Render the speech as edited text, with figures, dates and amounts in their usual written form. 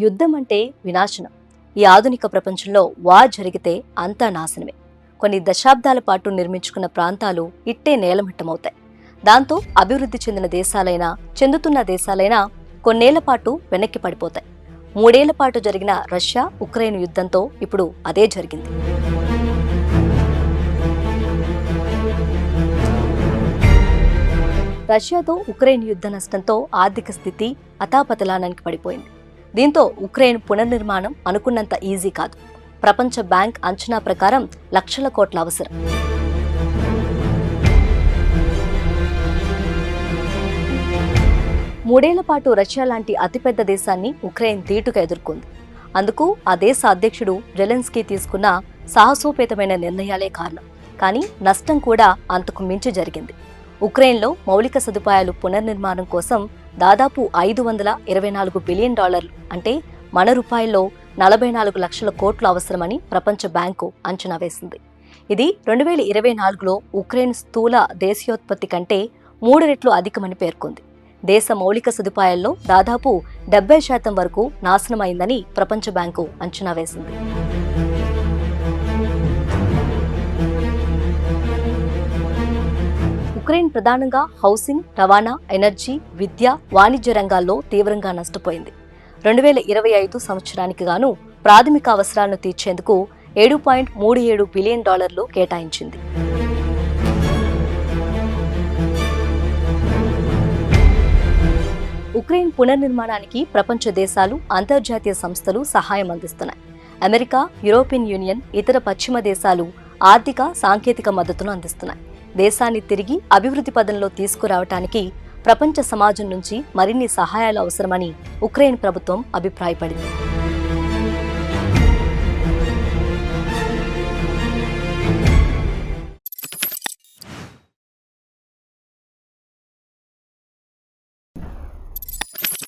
యుద్ధం అంటే వినాశనం. ఈ ఆధునిక ప్రపంచంలో వార్ జరిగితే అంతా నాశనమే. కొన్ని దశాబ్దాల పాటు నిర్మించుకున్న ప్రాంతాలు ఇట్టే నేలమట్టమవుతాయి. దాంతో అభివృద్ధి చెందుతున్న దేశాలైనా కొన్నేళ్ల పాటు వెనక్కి పడిపోతాయి. 3 ఏళ్ల పాటు జరిగిన రష్యా ఉక్రెయిన్ యుద్ధంతో ఇప్పుడు అదే జరిగింది. రష్యాతో ఉక్రెయిన్ యుద్ధ నష్టంతో ఆర్థిక స్థితి అథాపతలానికి పడిపోయింది. దీంతో ఉక్రెయిన్ పునర్నిర్మాణం అనుకున్నంత ఈజీ కాదు. ప్రపంచ బ్యాంక్ అంచనా ప్రకారం లక్షల కోట్ల అవసరం. మూడేళ్ల పాటు రష్యా లాంటి అతిపెద్ద దేశాన్ని ఉక్రెయిన్ ధీటుగా ఎదుర్కొంది. అందుకు ఆ దేశ అధ్యక్షుడు జెలెన్స్కీ తీసుకున్న సాహసోపేతమైన నిర్ణయాలే కారణం. కానీ నష్టం కూడా అంతకు మించి జరిగింది. ఉక్రెయిన్లో మౌలిక సదుపాయాలు పునర్నిర్మాణం కోసం దాదాపు $524 బిలియన్, అంటే మన రూపాయల్లో 44 లక్షల కోట్లు అవసరమని ప్రపంచ బ్యాంకు అంచనా వేసింది. ఇది 2024లో ఉక్రెయిన్ స్థూల దేశీయోత్పత్తి కంటే 3 రెట్లు అధికమని పేర్కొంది. దేశ మౌలిక సదుపాయాల్లో దాదాపు 70% వరకు నాశనమైందని ప్రపంచ బ్యాంకు అంచనా వేసింది. ఉక్రెయిన్ ప్రధానంగా హౌసింగ్, రవాణా, ఎనర్జీ, విద్య, వాణిజ్య రంగాల్లో తీవ్రంగా నష్టపోయింది. 2025 సంవత్సరానికి గాను ప్రాథమిక అవసరాలను తీర్చేందుకు $7.37 బిలియన్ కేటాయించింది. ఉక్రెయిన్ పునర్నిర్మాణానికి ప్రపంచ దేశాలు, అంతర్జాతీయ సంస్థలు సహాయం అందిస్తున్నాయి. అమెరికా, యూరోపియన్ యూనియన్, ఇతర పశ్చిమ దేశాలు ఆర్థిక, సాంకేతిక మద్దతును అందిస్తున్నాయి. దేశాన్ని తిరిగి అభివృద్ధి పదంలో తీసుకురావటానికి ప్రపంచ సమాజం నుంచి మరిన్ని సహాయాలు అవసరమని ఉక్రెయిన్ ప్రభుత్వం అభిప్రాయపడింది.